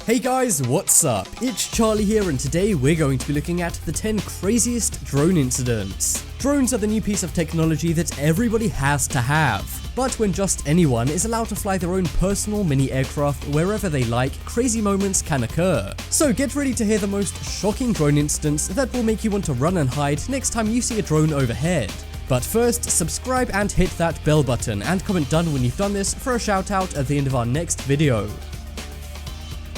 Hey guys, what's up? It's Charlie here, and today we're going to be looking at the 10 craziest drone incidents. Drones are the new piece of technology that everybody has to have. But when just anyone is allowed to fly their own personal mini aircraft wherever they like, crazy moments can occur. So get ready to hear the most shocking drone incidents that will make you want to run and hide next time you see a drone overhead. But first, subscribe and hit that bell button and comment done when you've done this for a shout out at the end of our next video.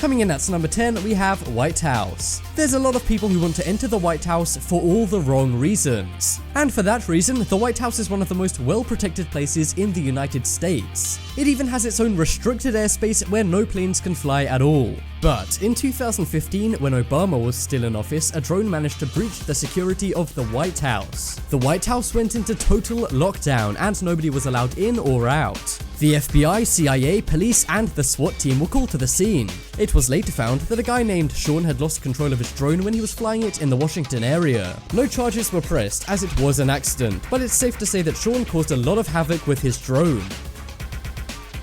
Coming in at number 10, we have White House. There's a lot of people who want to enter the White House for all the wrong reasons. And for that reason, the White House is one of the most well-protected places in the United States. It even has its own restricted airspace where no planes can fly at all. But in 2015, when Obama was still in office, a drone managed to breach the security of the White House. The White House went into total lockdown and nobody was allowed in or out. The FBI, CIA, police, and the SWAT team were called to the scene. It was later found that a guy named Sean had lost control of his drone when he was flying it in the Washington area. No charges were pressed as it was an accident, but it's safe to say that Sean caused a lot of havoc with his drone.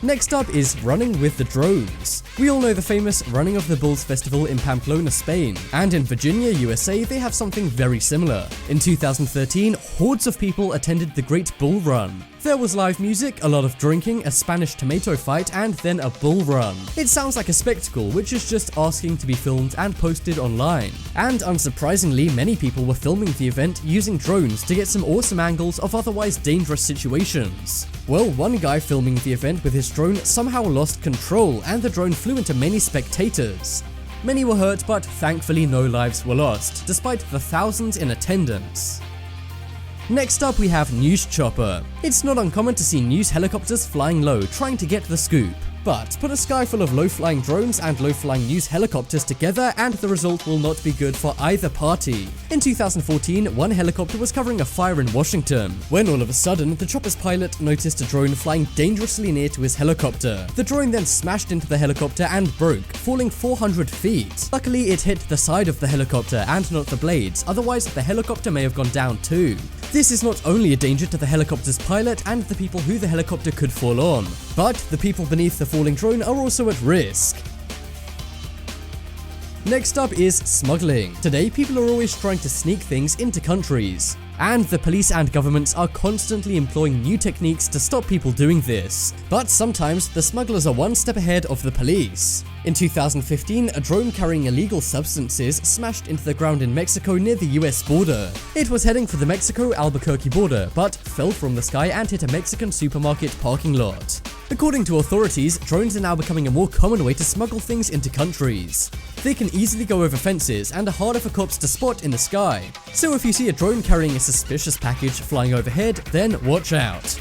Next up is running with the drones. We all know the famous Running of the Bulls festival in Pamplona, Spain, and in Virginia, USA, they have something very similar. In 2013, hordes of people attended the Great Bull Run. There was live music, a lot of drinking, a Spanish tomato fight, and then a bull run. It sounds like a spectacle, which is just asking to be filmed and posted online. And unsurprisingly, many people were filming the event using drones to get some awesome angles of otherwise dangerous situations. Well, one guy filming the event with his drone somehow lost control, and the drone flew into many spectators. Many were hurt, but thankfully no lives were lost, despite the thousands in attendance. Next up, we have News Chopper. It's not uncommon to see news helicopters flying low, trying to get the scoop. But put a sky full of low-flying drones and low-flying news helicopters together and the result will not be good for either party. In 2014, one helicopter was covering a fire in Washington, when all of a sudden, the chopper's pilot noticed a drone flying dangerously near to his helicopter. The drone then smashed into the helicopter and broke, falling 400 feet. Luckily, it hit the side of the helicopter and not the blades, otherwise the helicopter may have gone down too. This is not only a danger to the helicopter's pilot and the people who the helicopter could fall on, but the people beneath the falling drone are also at risk. Next up is smuggling. Today, people are always trying to sneak things into countries, and the police and governments are constantly employing new techniques to stop people doing this. But sometimes, the smugglers are one step ahead of the police. In 2015, a drone carrying illegal substances smashed into the ground in Mexico near the US border. It was heading for the Mexico-Albuquerque border, but fell from the sky and hit a Mexican supermarket parking lot. According to authorities, drones are now becoming a more common way to smuggle things into countries. They can easily go over fences and are harder for cops to spot in the sky. So if you see a drone carrying a suspicious package flying overhead, then watch out.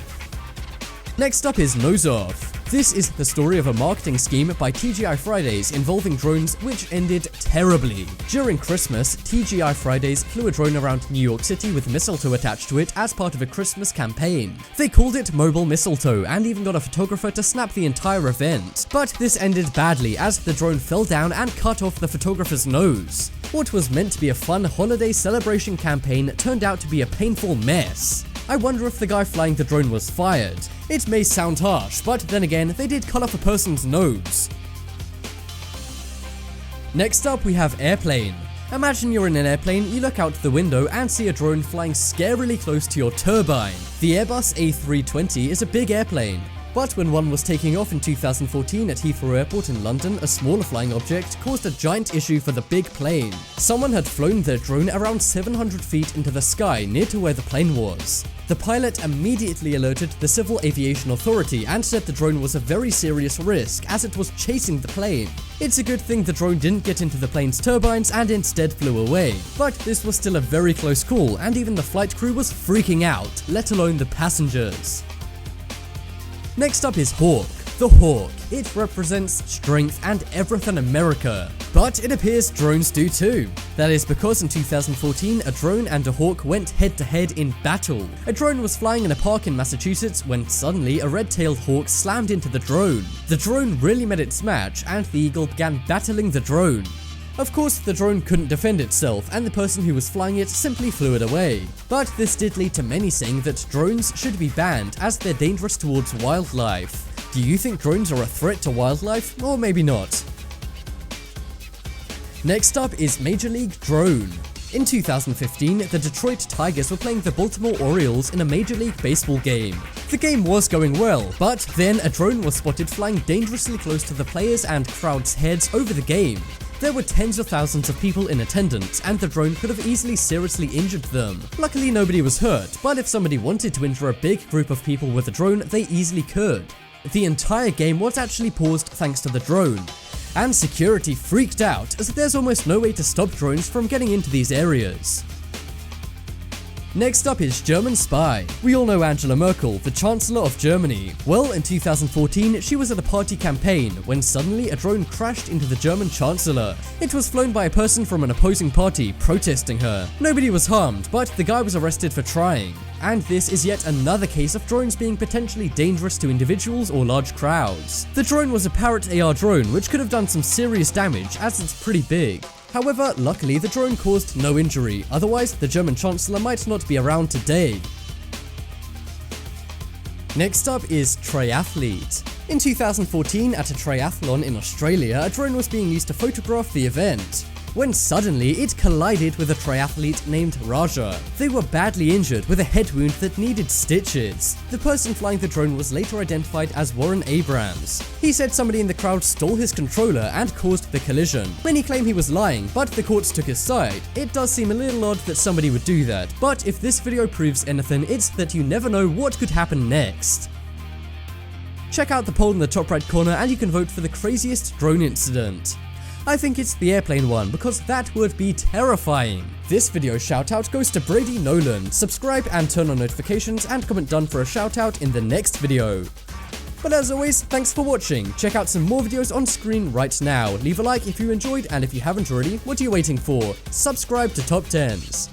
Next up is Nose Off. This is the story of a marketing scheme by TGI Fridays involving drones which ended terribly. During Christmas, TGI Fridays flew a drone around New York City with mistletoe attached to it as part of a Christmas campaign. They called it Mobile Mistletoe and even got a photographer to snap the entire event. But this ended badly as the drone fell down and cut off the photographer's nose. What was meant to be a fun holiday celebration campaign turned out to be a painful mess. I wonder if the guy flying the drone was fired. It may sound harsh, but then again, they did cut off a person's nose. Next up, we have airplane. Imagine you're in an airplane, you look out the window and see a drone flying scarily close to your turbine. The Airbus A320 is a big airplane. But when one was taking off in 2014 at Heathrow Airport in London, a smaller flying object caused a giant issue for the big plane. Someone had flown their drone around 700 feet into the sky near to where the plane was. The pilot immediately alerted the Civil Aviation Authority and said the drone was a very serious risk as it was chasing the plane. It's a good thing the drone didn't get into the plane's turbines and instead flew away. But this was still a very close call and even the flight crew was freaking out, let alone the passengers. Next up is Hawk. The Hawk. It represents strength and everything America. But it appears drones do too. That is because in 2014, a drone and a Hawk went head-to-head in battle. A drone was flying in a park in Massachusetts when suddenly a red-tailed hawk slammed into the drone. The drone really met its match and the eagle began battling the drone. Of course, the drone couldn't defend itself and the person who was flying it simply flew it away. But this did lead to many saying that drones should be banned as they're dangerous towards wildlife. Do you think drones are a threat to wildlife, or maybe not? Next up is Major League Drone. In 2015, the Detroit Tigers were playing the Baltimore Orioles in a Major League Baseball game. The game was going well, but then a drone was spotted flying dangerously close to the players' and crowd's heads over the game. There were tens of thousands of people in attendance, and the drone could have easily seriously injured them. Luckily, nobody was hurt, but if somebody wanted to injure a big group of people with a drone, they easily could. The entire game was actually paused thanks to the drone. And security freaked out, as there's almost no way to stop drones from getting into these areas. Next up is German spy. We all know Angela Merkel, the Chancellor of Germany. Well, in 2014, she was at a party campaign when suddenly a drone crashed into the German Chancellor. It was flown by a person from an opposing party protesting her. Nobody was harmed, but the guy was arrested for trying. And this is yet another case of drones being potentially dangerous to individuals or large crowds. The drone was a Parrot AR drone, which could have done some serious damage as it's pretty big. However, luckily the drone caused no injury, otherwise the German Chancellor might not be around today. Next up is triathlete. In 2014, at a triathlon in Australia, a drone was being used to photograph the event, when suddenly it collided with a triathlete named Raja. They were badly injured with a head wound that needed stitches. The person flying the drone was later identified as Warren Abrams. He said somebody in the crowd stole his controller and caused the collision. Many claim he was lying, but the courts took his side. It does seem a little odd that somebody would do that, but if this video proves anything, it's that you never know what could happen next. Check out the poll in the top right corner and you can vote for the craziest drone incident. I think it's the airplane one, because that would be terrifying. This video shoutout goes to Brady Nolan. Subscribe and turn on notifications and comment done for a shoutout in the next video. But as always, thanks for watching. Check out some more videos on screen right now. Leave a like if you enjoyed, and if you haven't already, what are you waiting for? Subscribe to Top 10s.